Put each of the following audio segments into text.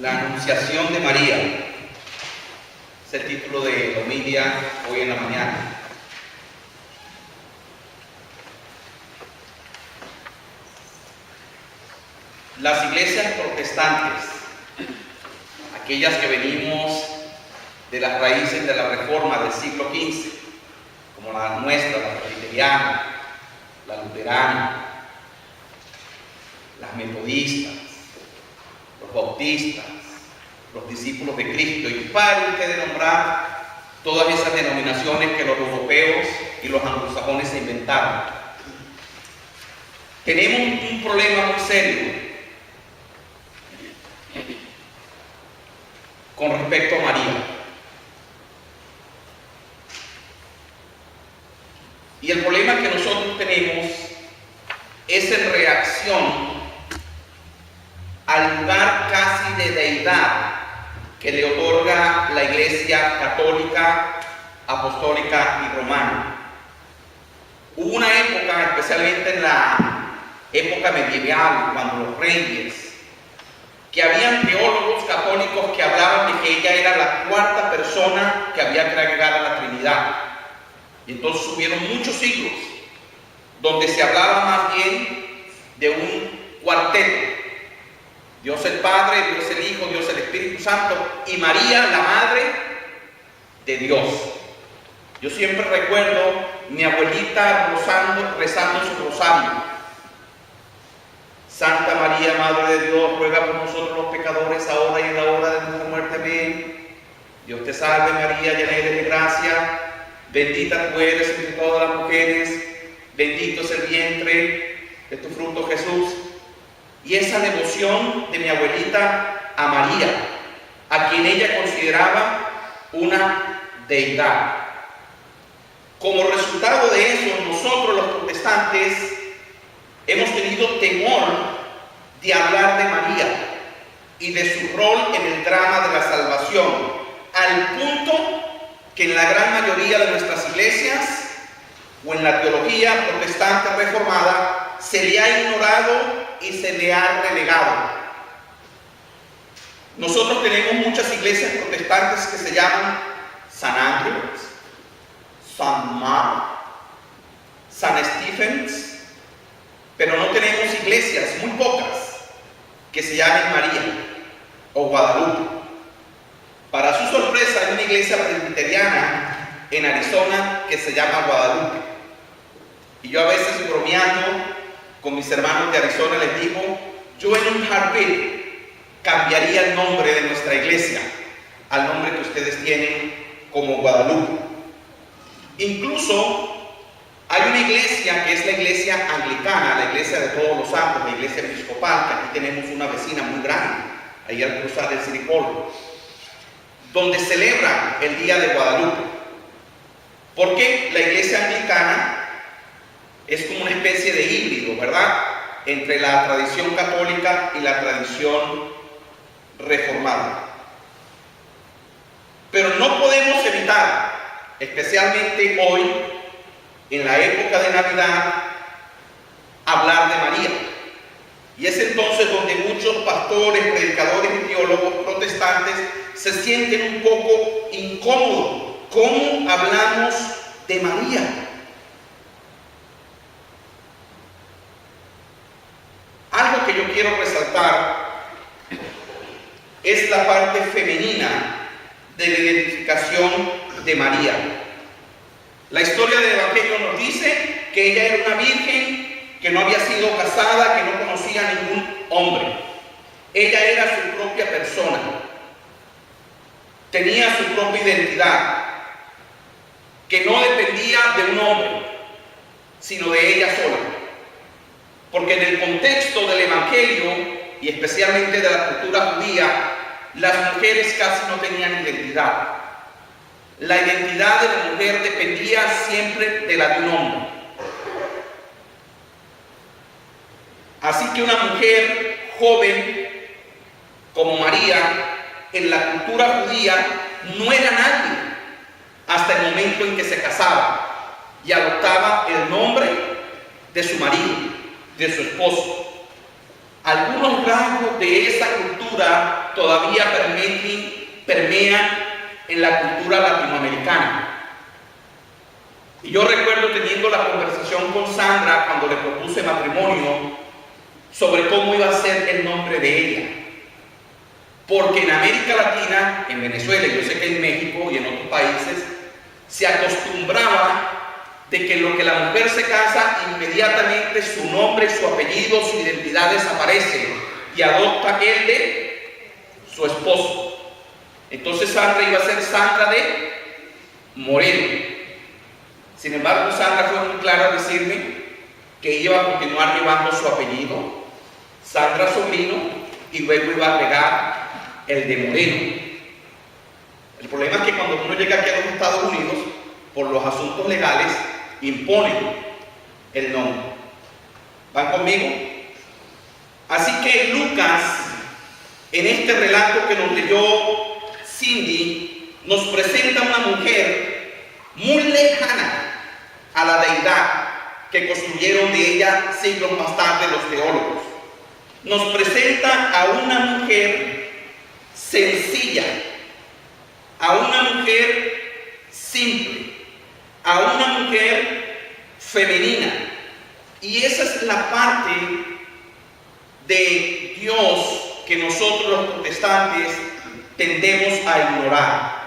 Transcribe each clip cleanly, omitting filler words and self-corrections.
La Anunciación de María. Es el título de la homilia hoy en la mañana. Las iglesias protestantes, aquellas que venimos de las raíces de la Reforma del siglo XV, como la nuestra, la presbiteriana, la luterana, las metodistas, los bautistas, los discípulos de Cristo, y pare usted de nombrar todas esas denominaciones que los europeos y los anglosajones se inventaron. Tenemos un problema muy serio con respecto a María. Y el problema que nosotros tenemos es en reacción al lugar casi de deidad que le otorga la Iglesia católica, apostólica y romana. Hubo una época, especialmente en la época medieval, cuando los reyes, que habían teólogos católicos que hablaban de que ella era la cuarta persona que había que agregar a la Trinidad. Y entonces hubieron muchos siglos donde se hablaba más bien de un cuarteto: Dios el Padre, Dios el Hijo, Dios el Espíritu Santo y María, la Madre de Dios. Yo siempre recuerdo mi abuelita rezando su rosario: Santa María, Madre de Dios, ruega por nosotros los pecadores, ahora y en la hora de nuestra muerte. Amén. Dios te salve María, llena eres de gracia, bendita tú eres entre todas las mujeres, bendito es el vientre de tu fruto Jesús. Y esa devoción de mi abuelita a María, a quien ella consideraba una deidad. Como resultado de eso, nosotros los protestantes hemos tenido temor de hablar de María y de su rol en el drama de la salvación, al punto que en la gran mayoría de nuestras iglesias o en la teología protestante reformada se le ha ignorado y se le ha relegado. Nosotros tenemos muchas iglesias protestantes que se llaman San Andrews, San Mark, San Stephens, pero no tenemos iglesias, muy pocas, que se llamen María o Guadalupe. Para su sorpresa, hay una iglesia presbiteriana en Arizona que se llama Guadalupe. Y yo a veces, bromeando con mis hermanos de Arizona, les digo: yo en un heartbeat cambiaría el nombre de nuestra iglesia al nombre que ustedes tienen como Guadalupe. Incluso hay una iglesia que es la iglesia anglicana, la iglesia de todos los santos, la iglesia episcopal, que aquí tenemos una vecina muy grande, ahí al cruzar el City Hall, donde celebran el Día de Guadalupe. Porque la iglesia anglicana es como una especie de híbrido, ¿verdad?, entre la tradición católica y la tradición reformada. Pero no podemos evitar, especialmente hoy, en la época de Navidad, hablar de María. Y es entonces donde muchos pastores, predicadores y teólogos protestantes se sienten un poco incómodos. ¿Cómo hablamos de María? Algo que yo quiero resaltar es la parte femenina de la identificación de María. La historia del Evangelio nos dice que ella era una virgen que no había sido casada, que no conocía a ningún hombre. Ella era su propia persona. Tenía su propia identidad, que no dependía de un hombre, sino de ella sola. Porque en el contexto del Evangelio, y especialmente de la cultura judía, las mujeres casi no tenían identidad. La identidad de la mujer dependía siempre de la de un hombre. Así que una mujer joven como María, en la cultura judía, no era nadie hasta el momento en que se casaba y adoptaba el nombre de su marido, de su esposo. Algunos rasgos de esa cultura todavía permean en la cultura latinoamericana. Y yo recuerdo teniendo la conversación con Sandra cuando le propuse matrimonio sobre cómo iba a ser el nombre de ella. Porque en América Latina, en Venezuela, yo sé que en México y en otros países, se acostumbraba de que en lo que la mujer se casa, inmediatamente su nombre, su apellido, su identidad desaparece y adopta el de su esposo. Entonces Sandra iba a ser Sandra de Moreno. Sin embargo, Sandra fue muy clara al decirme que iba a continuar llevando su apellido, Sandra Sobrino, y luego iba a agregar el de Moreno. El problema es que cuando uno llega aquí a los Estados Unidos, por los asuntos legales, imponen el nombre. ¿Van conmigo? Así que Lucas, en este relato que nos leyó Cindy, nos presenta una mujer muy lejana a la deidad que construyeron de ella siglos más tarde los teólogos. Nos presenta a una mujer sencilla, a una mujer simple, a una mujer femenina. Y esa es la parte de Dios que nosotros los protestantes tendemos a ignorar,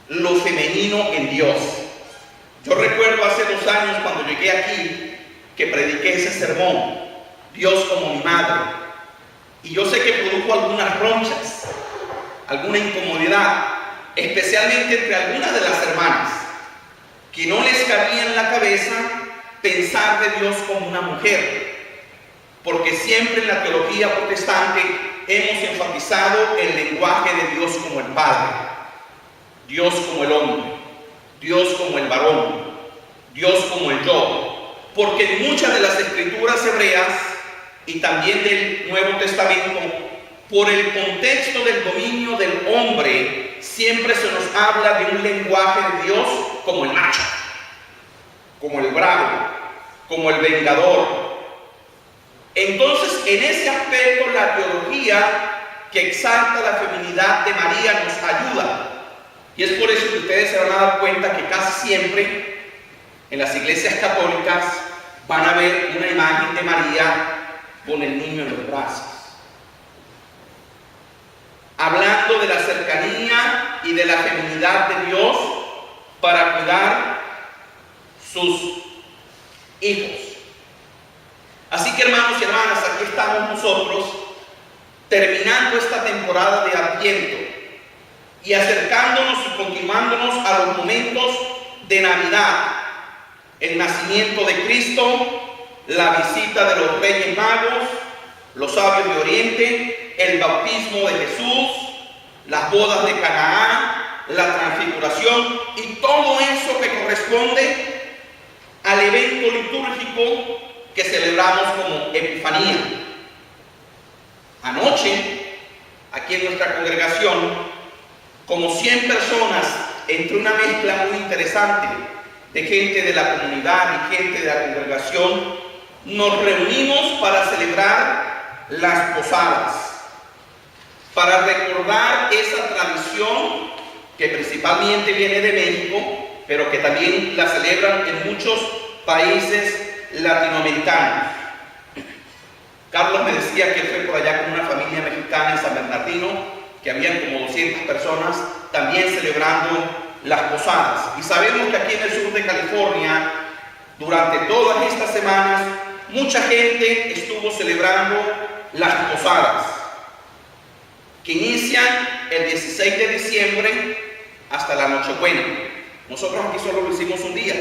lo femenino en Dios. Yo recuerdo hace 2 años cuando llegué aquí que prediqué ese sermón, Dios como mi madre, y yo sé que produjo algunas ronchas, alguna incomodidad, especialmente entre algunas de las hermanas, que no les cabía en la cabeza pensar de Dios como una mujer, porque siempre en la teología protestante hemos enfatizado el lenguaje de Dios como el Padre, Dios como el hombre, Dios como el varón, Dios como el yo, porque en muchas de las escrituras hebreas y también del Nuevo Testamento, por el contexto del dominio del hombre, siempre se nos habla de un lenguaje de Dios como el macho, como el bravo, como el vengador. Entonces, en ese aspecto, la teología que exalta la feminidad de María nos ayuda. Y es por eso que ustedes se van a dar cuenta que casi siempre en las iglesias católicas van a ver una imagen de María con el niño en los brazos, hablando de la cercanía y de la feminidad de Dios para cuidar sus hijos. Así que, hermanos y hermanas, aquí estamos nosotros terminando esta temporada de Adviento y acercándonos y continuándonos a los momentos de Navidad, el nacimiento de Cristo, la visita de los Reyes Magos, los sabios de Oriente, el bautismo de Jesús, las bodas de Canaán, la transfiguración y todo eso que corresponde al evento litúrgico que celebramos como Epifanía. Anoche, aquí en nuestra congregación, como 100 personas, entre una mezcla muy interesante de gente de la comunidad y gente de la congregación, nos reunimos para celebrar las posadas, para recordar esa tradición que principalmente viene de México, pero que también la celebran en muchos países latinoamericanos. Carlos me decía que él fue por allá con una familia mexicana en San Bernardino, que habían como 200 personas también celebrando las posadas. Y sabemos que aquí en el sur de California, durante todas estas semanas, mucha gente estuvo celebrando las posadas, que inician el 16 de diciembre hasta la Nochebuena. Nosotros aquí solo lo hicimos un día,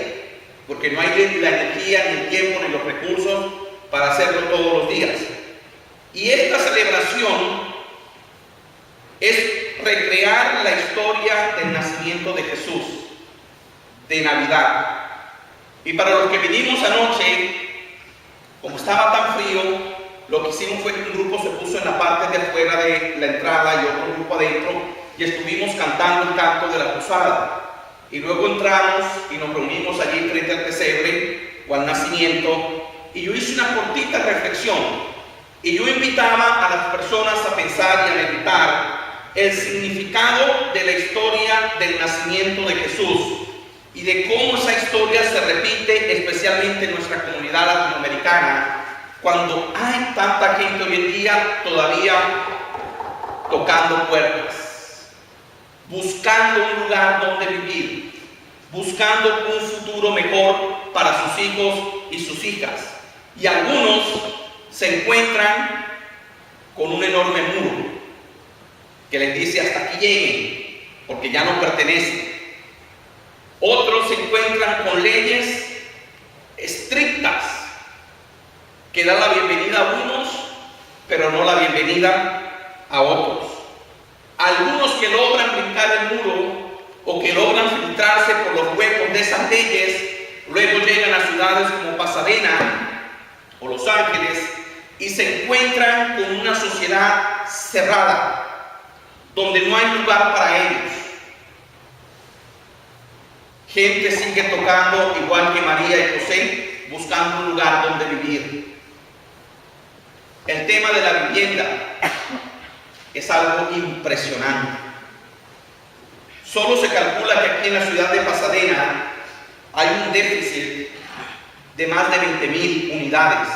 porque no hay la energía, ni el tiempo, ni los recursos para hacerlo todos los días. Y esta celebración es recrear la historia del nacimiento de Jesús, de Navidad. Y para los que vinimos anoche, como estaba tan frío, lo que hicimos fue que un grupo se puso en la parte de afuera de la entrada y otro grupo adentro, y estuvimos cantando el canto de la posada. Y luego entramos y nos reunimos allí frente al pesebre o al nacimiento, y yo hice una cortita reflexión Y yo invitaba a las personas a pensar y a meditar el significado de la historia del nacimiento de Jesús y de cómo esa historia se repite especialmente en nuestra comunidad latinoamericana, cuando hay tanta gente hoy en día todavía tocando puertas, buscando un lugar donde vivir, buscando un futuro mejor para sus hijos y sus hijas. Y algunos se encuentran con un enorme muro que les dice hasta aquí lleguen, porque ya no pertenecen. Otros se encuentran con leyes estrictas que dan la bienvenida a unos, pero no la bienvenida a otros. Algunos que logran brincar el muro o que logran filtrarse por los huecos de esas leyes, luego llegan a ciudades como Pasadena o Los Ángeles y se encuentran con una sociedad cerrada, donde no hay lugar para ellos. Gente sigue tocando igual que María y José, buscando un lugar donde vivir. El tema de la vivienda es algo impresionante. Solo se calcula que aquí en la ciudad de Pasadena hay un déficit de más de 20,000 unidades.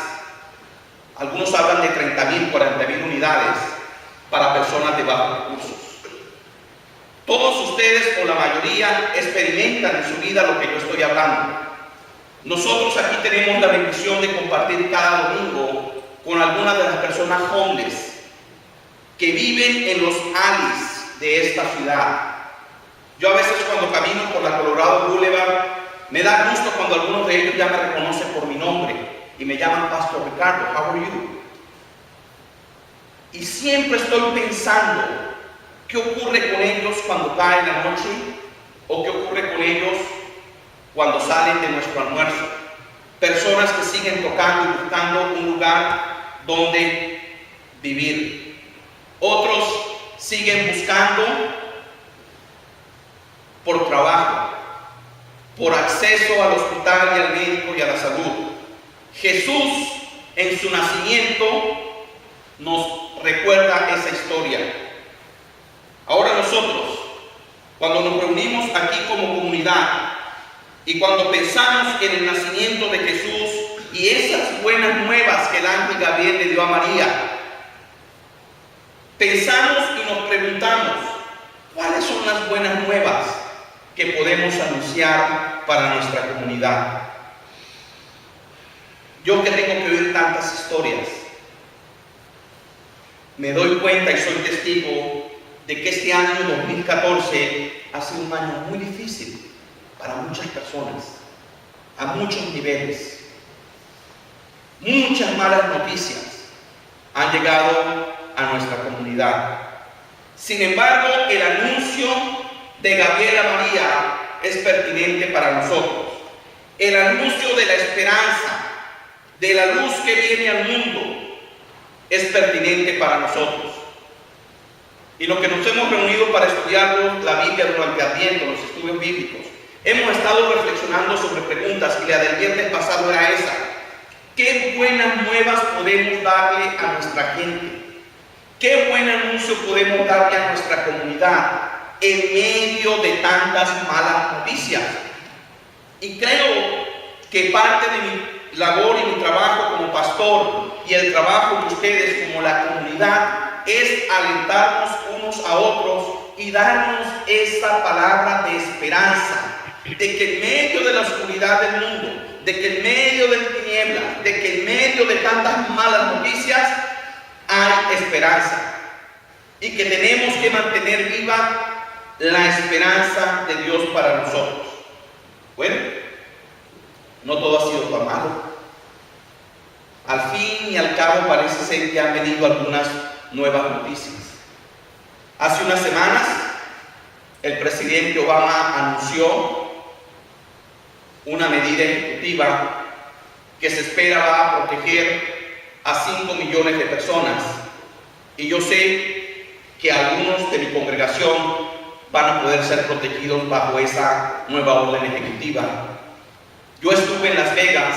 Algunos hablan de 30,000, 40,000 unidades para personas de bajos recursos. Todos ustedes, o la mayoría, experimentan en su vida lo que yo estoy hablando. Nosotros aquí tenemos la bendición de compartir cada domingo con algunas de las personas homeless que viven en los alleys de esta ciudad. Yo a veces cuando camino por la Colorado Boulevard, me da gusto cuando algunos de ellos ya me reconocen por mi nombre y me llaman Pastor Ricardo, how are you? Y siempre estoy pensando, ¿qué ocurre con ellos cuando cae la noche? ¿O qué ocurre con ellos cuando salen de nuestro almuerzo? Personas que siguen tocando y buscando un lugar donde vivir. Otros siguen buscando por trabajo, por acceso al hospital y al médico y a la salud. Jesús, en su nacimiento, nos recuerda esa historia. Ahora nosotros, cuando nos reunimos aquí como comunidad y cuando pensamos en el nacimiento de Jesús y esas buenas nuevas que el ángel Gabriel le dio a María, pensamos y nos preguntamos, ¿cuáles son las buenas nuevas que podemos anunciar para nuestra comunidad? Yo que tengo que oír tantas historias, me doy cuenta y soy testigo de que este año 2014 ha sido un año muy difícil para muchas personas, a muchos niveles. Muchas malas noticias han llegado a nuestra comunidad. Sin embargo, el anuncio de Gabriel a María es pertinente para nosotros. El anuncio de la esperanza, de la luz que viene al mundo, es pertinente para nosotros. Y lo que nos hemos reunido para estudiar la Biblia durante Adviento, los estudios bíblicos, hemos estado reflexionando sobre preguntas y la del viernes pasado era esa: ¿qué buenas nuevas podemos darle a nuestra gente? ¿Qué buen anuncio podemos darle a nuestra comunidad en medio de tantas malas noticias? Y creo que parte de mi labor y mi trabajo como pastor y el trabajo de ustedes como la comunidad es alentarnos unos a otros y darnos esa palabra de esperanza, de que en medio de la oscuridad del mundo, de que en medio de tinieblas, de que en medio de tantas malas noticias hay esperanza y que tenemos que mantener viva la esperanza de Dios para nosotros. Bueno, no todo ha sido tan malo. Al fin y al cabo parece ser que han venido algunas nuevas noticias. Hace unas semanas el presidente Obama anunció una medida ejecutiva que se espera va a proteger a 5 millones de personas, y yo sé que algunos de mi congregación van a poder ser protegidos bajo esa nueva orden ejecutiva. Yo estuve en Las Vegas